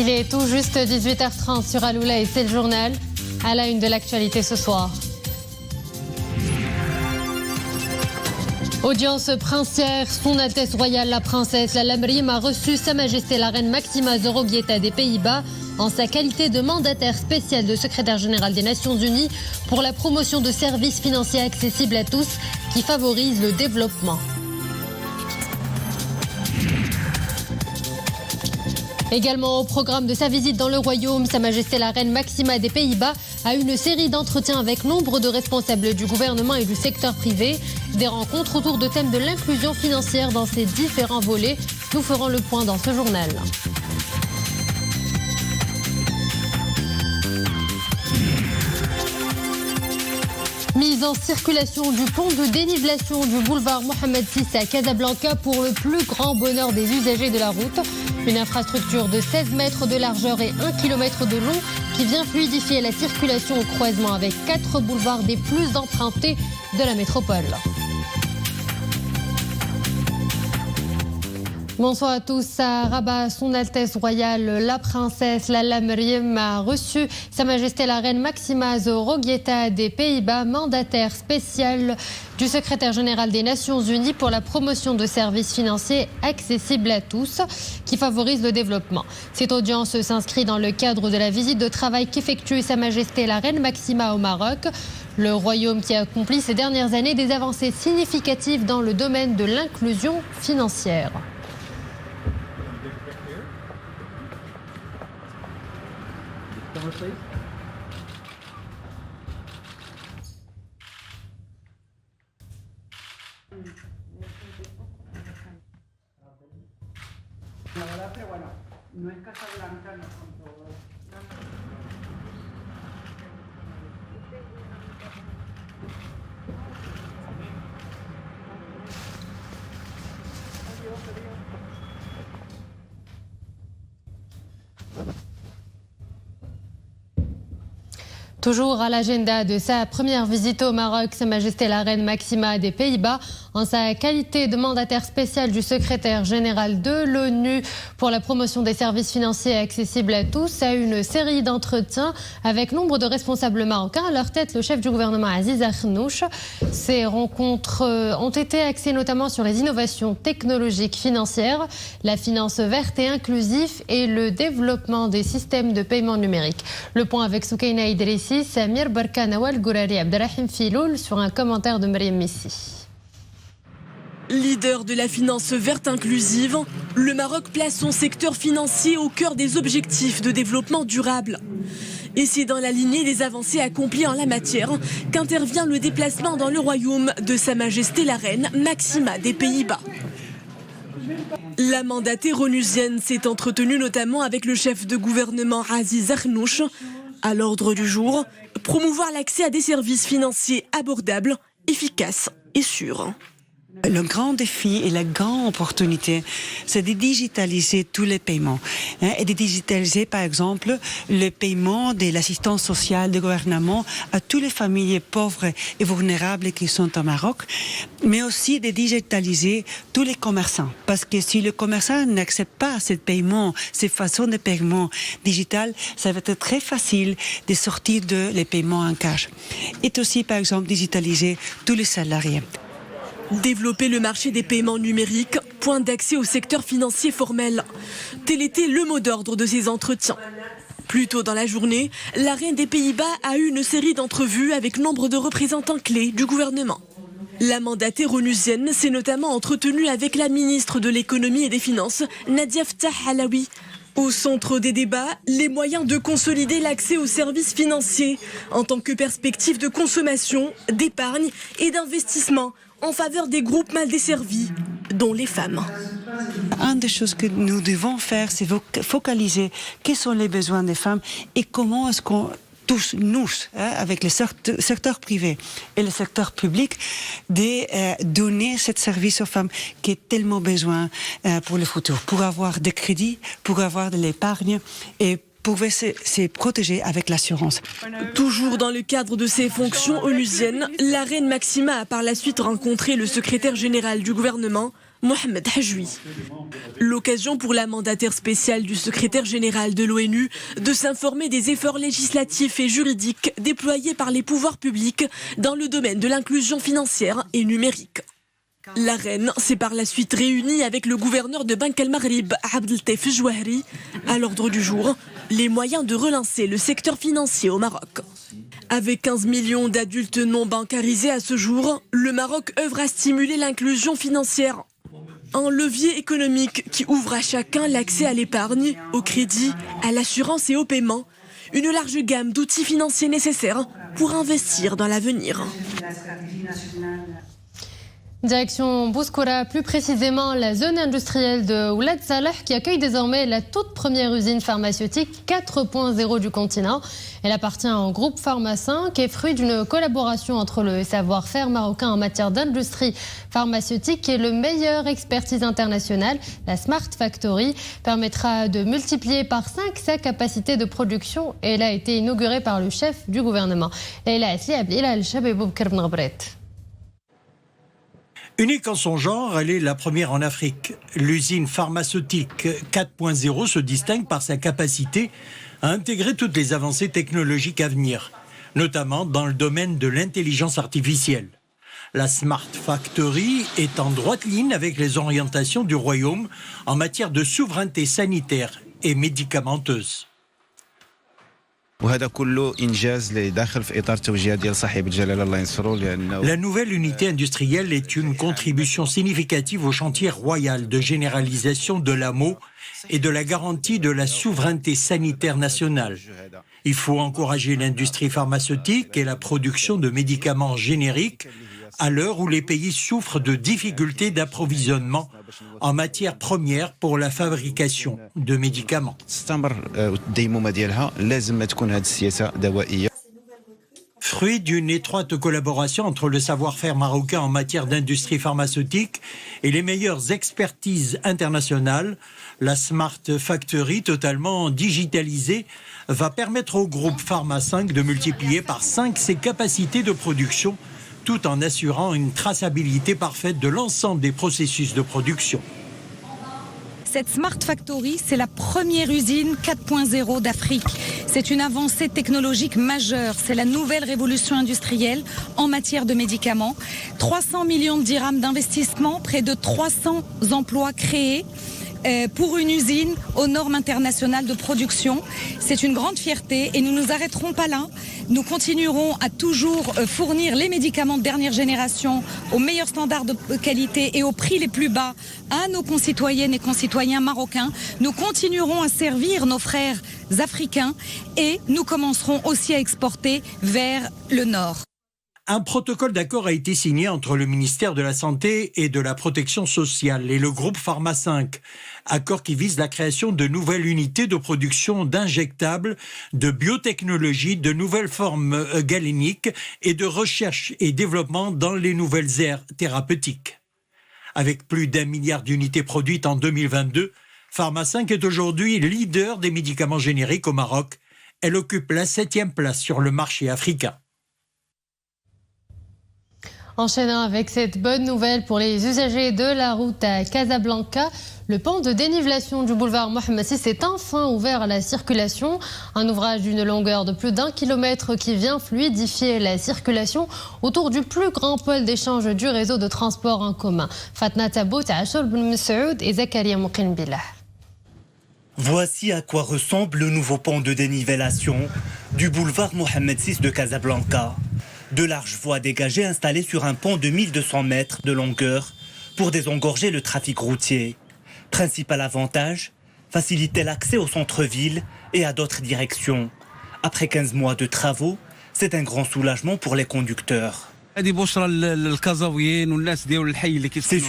Il est tout juste 18h30 sur Aloula et c'est le journal. À la une de l'actualité ce soir. Audience princière, Son Altesse Royale la Princesse Lalla Meriem a reçu Sa Majesté la Reine Máxima Zorroguieta des Pays-Bas en sa qualité de mandataire spécial de secrétaire général des Nations Unies pour la promotion de services financiers accessibles à tous qui favorisent le développement. Également au programme de sa visite dans le royaume, Sa Majesté la Reine Máxima des Pays-Bas a eu une série d'entretiens avec nombre de responsables du gouvernement et du secteur privé. Des rencontres autour de thèmes de l'inclusion financière dans ses différents volets. Nous ferons le point dans ce journal. Mise en circulation du pont de dénivellation du boulevard Mohamed VI à Casablanca pour le plus grand bonheur des usagers de la route. Une infrastructure de 16 mètres de largeur et 1 km de long qui vient fluidifier la circulation au croisement avec 4 boulevards des plus empruntés de la métropole. Bonsoir à tous. À Rabat, Son Altesse Royale la Princesse Lalla Meriem a reçu Sa Majesté la Reine Máxima Zorroguieta des Pays-Bas, mandataire spécial du secrétaire général des Nations Unies pour la promotion de services financiers accessibles à tous qui favorisent le développement. Cette audience s'inscrit dans le cadre de la visite de travail qu'effectue Sa Majesté la Reine Máxima au Maroc. Le royaume qui a accompli ces dernières années des avancées significatives dans le domaine de l'inclusion financière. La verdad que bueno, no es Casablanca, no son todos. Toujours à l'agenda de sa première visite au Maroc, Sa Majesté la Reine Máxima des Pays-Bas, en sa qualité de mandataire spécial du secrétaire général de l'ONU pour la promotion des services financiers accessibles à tous, a eu une série d'entretiens avec nombre de responsables marocains, à leur tête le chef du gouvernement Aziz Akhannouch. Ces rencontres ont été axées notamment sur les innovations technologiques financières, la finance verte et inclusive et le développement des systèmes de paiement numérique. Le point avec Soukaina Idrissi, Samir Barka, Nawal Gourari, Abdelrahim Filoul sur un commentaire de Meriem Messi. Leader de la finance verte inclusive, le Maroc place son secteur financier au cœur des objectifs de développement durable. Et c'est dans la lignée des avancées accomplies en la matière qu'intervient le déplacement dans le royaume de Sa Majesté la Reine Máxima des Pays-Bas. La mandatée onusienne s'est entretenue notamment avec le chef de gouvernement Aziz Akhannouch. À l'ordre du jour, promouvoir l'accès à des services financiers abordables, efficaces et sûrs. Le grand défi et la grande opportunité, c'est de digitaliser tous les paiements. Et de digitaliser, par exemple, le paiement de l'assistance sociale du gouvernement à toutes les familles pauvres et vulnérables qui sont au Maroc. Mais aussi de digitaliser tous les commerçants. Parce que si le commerçant n'accepte pas ce paiement, ces façons de paiement digital, ça va être très facile de sortir de les paiements en cash. Et aussi, par exemple, digitaliser tous les salariés. Développer le marché des paiements numériques, point d'accès au secteur financier formel. Tel était le mot d'ordre de ces entretiens. Plus tôt dans la journée, la reine des Pays-Bas a eu une série d'entrevues avec nombre de représentants clés du gouvernement. La mandatée onusienne s'est notamment entretenue avec la ministre de l'économie et des finances, Nadia Ftah Alaoui. Au centre des débats, les moyens de consolider l'accès aux services financiers en tant que perspective de consommation, d'épargne et d'investissement en faveur des groupes mal desservis, dont les femmes. Une des choses que nous devons faire, c'est focaliser quels sont les besoins des femmes et comment est-ce qu'on tous, nous, avec le secteur privé et le secteur public, de donner ce service aux femmes qui ont tellement besoin pour le futur, pour avoir des crédits, pour avoir de l'épargne et pouvaient se protéger avec l'assurance. Toujours dans le cadre de ses fonctions onusiennes, la reine Máxima a par la suite rencontré le secrétaire général du gouvernement, Mohamed Hajoui. L'occasion pour la mandataire spéciale du secrétaire général de l'ONU de s'informer des efforts législatifs et juridiques déployés par les pouvoirs publics dans le domaine de l'inclusion financière et numérique. La reine s'est par la suite réunie avec le gouverneur de Banque el-Maghrib, Abdeltaif Jouahri, à l'ordre du jour, les moyens de relancer le secteur financier au Maroc. Avec 15 millions d'adultes non bancarisés à ce jour, le Maroc œuvre à stimuler l'inclusion financière. Un levier économique qui ouvre à chacun l'accès à l'épargne, au crédit, à l'assurance et au paiement. Une large gamme d'outils financiers nécessaires pour investir dans l'avenir. Direction Bouskoura, plus précisément la zone industrielle de Oulad Salah qui accueille désormais la toute première usine pharmaceutique 4.0 du continent. Elle appartient au groupe Pharma 5 et est fruit d'une collaboration entre le savoir-faire marocain en matière d'industrie pharmaceutique et le meilleure expertise internationale. La Smart Factory permettra de multiplier par 5 sa capacité de production et elle a été inaugurée par le chef du gouvernement. Unique en son genre, elle est la première en Afrique. L'usine pharmaceutique 4.0 se distingue par sa capacité à intégrer toutes les avancées technologiques à venir, notamment dans le domaine de l'intelligence artificielle. La Smart Factory est en droite ligne avec les orientations du Royaume en matière de souveraineté sanitaire et médicamenteuse. La nouvelle unité industrielle est une contribution significative au chantier royal de généralisation de l'AMO et de la garantie de la souveraineté sanitaire nationale. Il faut encourager l'industrie pharmaceutique et la production de médicaments génériques à l'heure où les pays souffrent de difficultés d'approvisionnement en matières premières pour la fabrication de médicaments. Fruit d'une étroite collaboration entre le savoir-faire marocain en matière d'industrie pharmaceutique et les meilleures expertises internationales, la Smart Factory, totalement digitalisée, va permettre au groupe Pharma 5 de multiplier par 5 ses capacités de production, tout en assurant une traçabilité parfaite de l'ensemble des processus de production. Cette Smart Factory, c'est la première usine 4.0 d'Afrique. C'est une avancée technologique majeure. C'est la nouvelle révolution industrielle en matière de médicaments. 300 millions de dirhams d'investissement, près de 300 emplois créés pour une usine aux normes internationales de production. C'est une grande fierté et nous ne nous arrêterons pas là. Nous continuerons à toujours fournir les médicaments de dernière génération aux meilleurs standards de qualité et aux prix les plus bas à nos concitoyennes et concitoyens marocains. Nous continuerons à servir nos frères africains et nous commencerons aussi à exporter vers le nord. Un protocole d'accord a été signé entre le ministère de la Santé et de la Protection sociale et le groupe Pharma 5, accord qui vise la création de nouvelles unités de production d'injectables, de biotechnologie, de nouvelles formes galéniques et de recherche et développement dans les nouvelles aires thérapeutiques. Avec plus d'1 milliard d'unités produites en 2022, Pharma 5 est aujourd'hui leader des médicaments génériques au Maroc. Elle occupe la 7e place sur le marché africain. Enchaînant avec cette bonne nouvelle pour les usagers de la route à Casablanca, le pont de dénivellation du boulevard Mohamed VI est enfin ouvert à la circulation. Un ouvrage d'une longueur de plus d'1 kilomètre qui vient fluidifier la circulation autour du plus grand pôle d'échange du réseau de transport en commun. Fatna Tabout, Achol Ben Messoud et Zakaria Moukin Billah. Voici à quoi ressemble le nouveau pont de dénivellation du boulevard Mohamed VI de Casablanca. De larges voies dégagées installées sur un pont de 1200 mètres de longueur pour désengorger le trafic routier. Principal avantage, faciliter l'accès au centre-ville et à d'autres directions. Après 15 mois de travaux, c'est un grand soulagement pour les conducteurs. C'est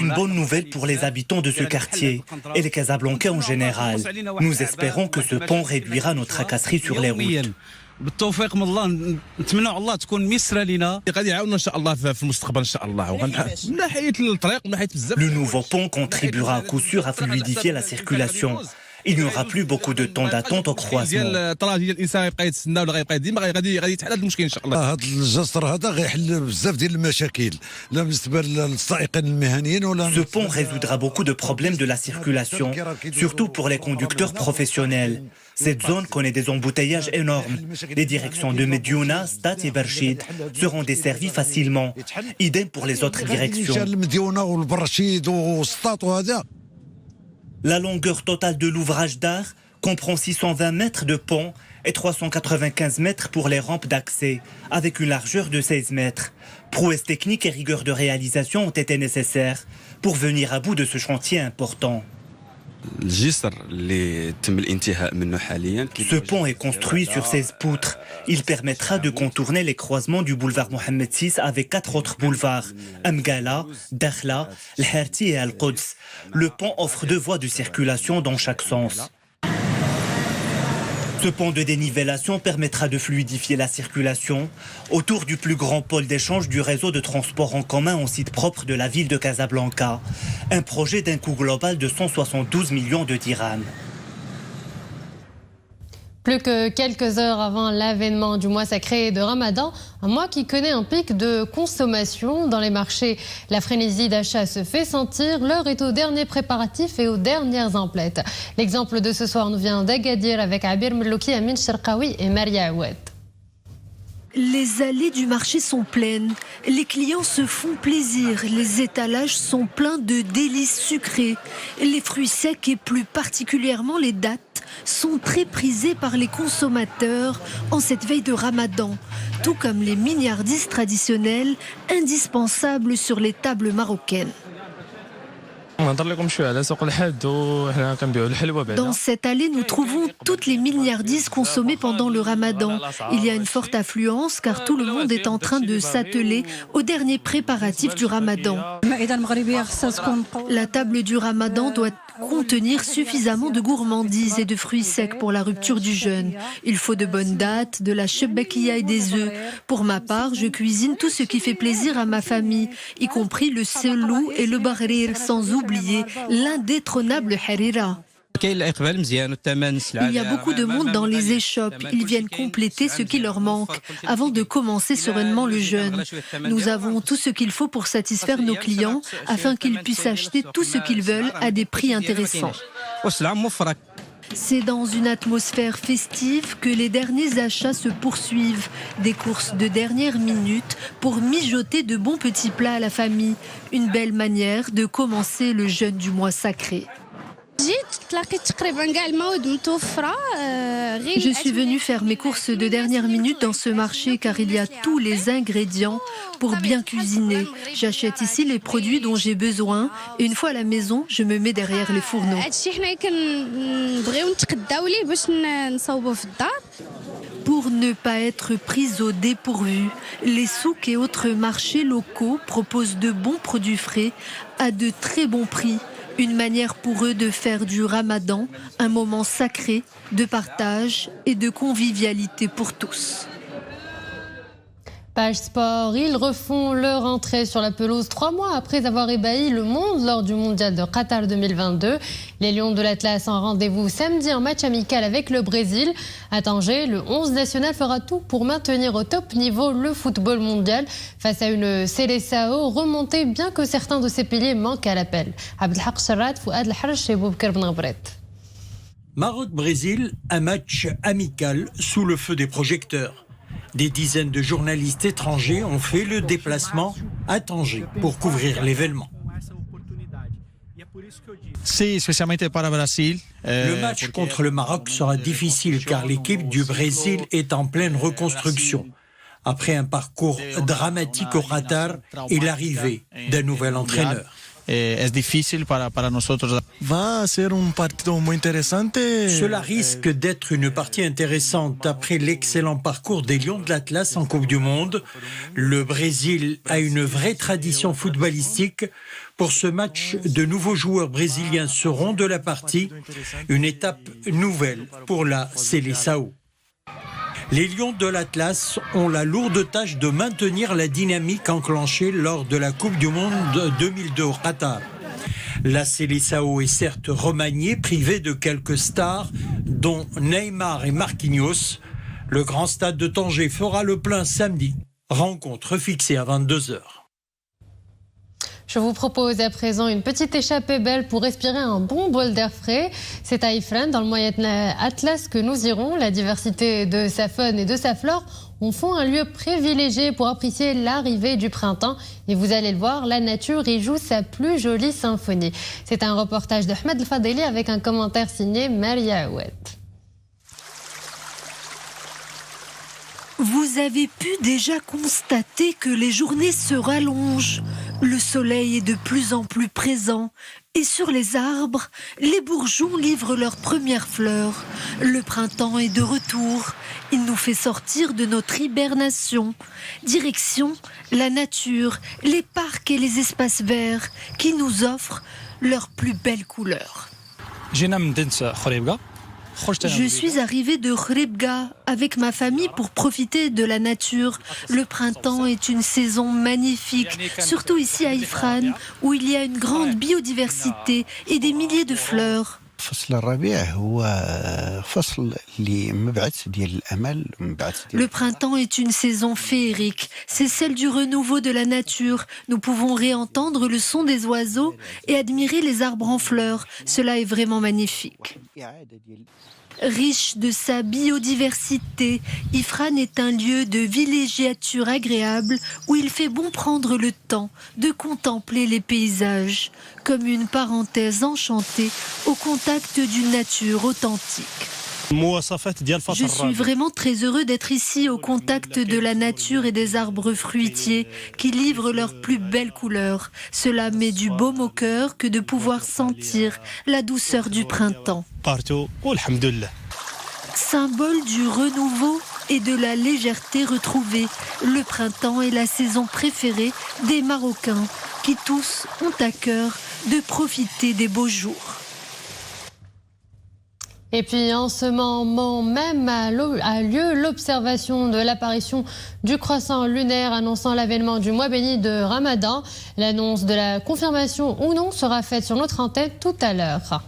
une bonne nouvelle pour les habitants de ce quartier et les Casablancais en général. Nous espérons que ce pont réduira nos tracasseries sur les routes. بالتوفيق من الله نتمنوا الله تكون ميسره لنا غادي يعاوننا ان شاء الله في المستقبل ان شاء الله من ناحيه الطريق من ناحيه بزاف. Le nouveau pont contribuera à coup sûr à fluidifier la circulation Il n'y aura plus beaucoup de temps d'attente au croisement. Ce pont résoudra beaucoup de problèmes de la circulation, surtout pour les conducteurs professionnels. Cette zone connaît des embouteillages énormes. Les directions de Mediouna, Stat et Berchid seront desservies facilement. Idem pour les autres directions. La longueur totale de l'ouvrage d'art comprend 620 mètres de pont et 395 mètres pour les rampes d'accès, avec une largeur de 16 mètres. Prouesses techniques et rigueur de réalisation ont été nécessaires pour venir à bout de ce chantier important. Ce pont est construit sur 16 poutres. Il permettra de contourner les croisements du boulevard Mohamed VI avec 4 autres boulevards, Amgala, Dakhla, Al-Harti et Al-Quds. Le pont offre 2 voies de circulation dans chaque sens. Ce pont de dénivellation permettra de fluidifier la circulation autour du plus grand pôle d'échange du réseau de transport en commun en site propre de la ville de Casablanca. Un projet d'un coût global de 172 millions de dirhams. Plus que quelques heures avant l'avènement du mois sacré de Ramadan, un mois qui connaît un pic de consommation dans les marchés. La frénésie d'achat se fait sentir, l'heure est aux derniers préparatifs et aux dernières emplettes. L'exemple de ce soir nous vient d'Agadir avec Abir Melouki, Amin Cherkaoui et Maria Aoued. Les allées du marché sont pleines, les clients se font plaisir, les étalages sont pleins de délices sucrées. Les fruits secs et plus particulièrement les dattes sont très prisés par les consommateurs en cette veille de Ramadan, tout comme les mignardises traditionnelles indispensables sur les tables marocaines. Dans cette allée, nous trouvons toutes les milliardises consommées pendant le Ramadan. Il y a une forte affluence car tout le monde est en train de s'atteler aux derniers préparatifs du Ramadan. La table du Ramadan doit contenir suffisamment de gourmandises et de fruits secs pour la rupture du jeûne. Il faut de bonnes dattes, de la chebakia et des œufs. Pour ma part, je cuisine tout ce qui fait plaisir à ma famille, y compris le selou et le bahrir, sans oublier l'indétrônable harira. Il y a beaucoup de monde dans les échoppes. Ils viennent compléter ce qui leur manque avant de commencer sereinement le jeûne. Nous avons tout ce qu'il faut pour satisfaire nos clients afin qu'ils puissent acheter tout ce qu'ils veulent à des prix intéressants. C'est dans une atmosphère festive que les derniers achats se poursuivent. Des courses de dernière minute pour mijoter de bons petits plats à la famille. Une belle manière de commencer le jeûne du mois sacré. Je suis venue faire mes courses de dernière minute dans ce marché car il y a tous les ingrédients pour bien cuisiner. J'achète ici les produits dont j'ai besoin et une fois à la maison, je me mets derrière les fourneaux. Pour ne pas être prise au dépourvu, les souks et autres marchés locaux proposent de bons produits frais à de très bons prix. Une manière pour eux de faire du Ramadan un moment sacré de partage et de convivialité pour tous. Page Sport, ils refont leur entrée sur la pelouse 3 mois après avoir ébahi le monde lors du mondial de Qatar 2022. Les Lions de l'Atlas ont rendez-vous samedi en match amical avec le Brésil. À Tanger, le 11 national fera tout pour maintenir au top niveau le football mondial face à une Seleção remontée bien que certains de ses piliers manquent à l'appel. Abdelhak Serrat, Fouad El-Harj et Boubkar Ben Gabret. Maroc-Brésil, un match amical sous le feu des projecteurs. Des dizaines de journalistes étrangers ont fait le déplacement à Tanger pour couvrir l'événement. Le match contre le Maroc sera difficile car l'équipe du Brésil est en pleine reconstruction. Après un parcours dramatique au Qatar et l'arrivée d'un nouvel entraîneur. Cela risque d'être une partie intéressante. Après l'excellent parcours des Lions de l'Atlas en Coupe du Monde, le Brésil a une vraie tradition footballistique. Pour ce match, de nouveaux joueurs brésiliens seront de la partie, une étape nouvelle pour la Seleção. Les Lions de l'Atlas ont la lourde tâche de maintenir la dynamique enclenchée lors de la Coupe du Monde 2002 au Qatar. La Seleção est certes remaniée, privée de quelques stars, dont Neymar et Marquinhos. Le grand stade de Tanger fera le plein samedi. Rencontre fixée à 22h. Je vous propose à présent une petite échappée belle pour respirer un bon bol d'air frais. C'est à Ifrane, dans le Moyen Atlas, que nous irons. La diversité de sa faune et de sa flore en font un lieu privilégié pour apprécier l'arrivée du printemps. Et vous allez le voir, la nature y joue sa plus jolie symphonie. C'est un reportage de Ahmed El Fadeli avec un commentaire signé Maria Aouet. Vous avez pu déjà constater que les journées se rallongent. Le soleil est de plus en plus présent. Et sur les arbres, les bourgeons livrent leurs premières fleurs. Le printemps est de retour. Il nous fait sortir de notre hibernation. Direction la nature, les parcs et les espaces verts qui nous offrent leurs plus belles couleurs. Je suis arrivée de Khribga avec ma famille pour profiter de la nature. Le printemps est une saison magnifique, surtout ici à Ifrane, où il y a une grande biodiversité et des milliers de fleurs. Le printemps est une saison féerique. C'est celle du renouveau de la nature. Nous pouvons réentendre le son des oiseaux et admirer les arbres en fleurs. Cela est vraiment magnifique. Riche de sa biodiversité, Ifrane est un lieu de villégiature agréable où il fait bon prendre le temps de contempler les paysages, comme une parenthèse enchantée au contact d'une nature authentique. Je suis vraiment très heureux d'être ici au contact de la nature et des arbres fruitiers qui livrent leurs plus belles couleurs. Cela met du baume au cœur que de pouvoir sentir la douceur du printemps. Symbole du renouveau et de la légèreté retrouvée, le printemps est la saison préférée des Marocains qui tous ont à cœur de profiter des beaux jours. Et puis en ce moment même a lieu l'observation de l'apparition du croissant lunaire annonçant l'avènement du mois béni de Ramadan. L'annonce de la confirmation ou non sera faite sur notre antenne tout à l'heure.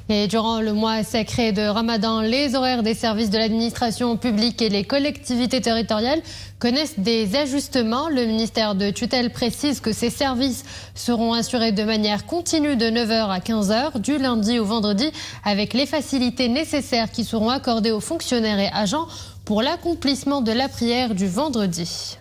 Et durant le mois sacré de Ramadan, les horaires des services de l'administration publique et les collectivités territoriales connaissent des ajustements. Le ministère de tutelle précise que ces services seront assurés de manière continue de 9h à 15h, du lundi au vendredi, avec les facilités nécessaires qui seront accordées aux fonctionnaires et agents pour l'accomplissement de la prière du vendredi.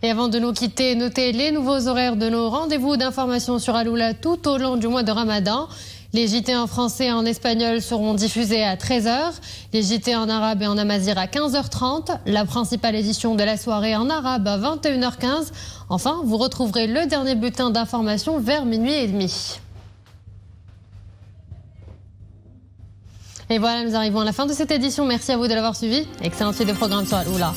Et avant de nous quitter, notez les nouveaux horaires de nos rendez-vous d'information sur Aloula tout au long du mois de Ramadan. Les JT en français et en espagnol seront diffusés à 13h, les JT en arabe et en amazigh à 15h30, la principale édition de la soirée en arabe à 21h15. Enfin, vous retrouverez le dernier bulletin d'information vers minuit et demi. Et voilà, nous arrivons à la fin de cette édition. Merci à vous de l'avoir suivi. Excellente suite de programme sur Aloula.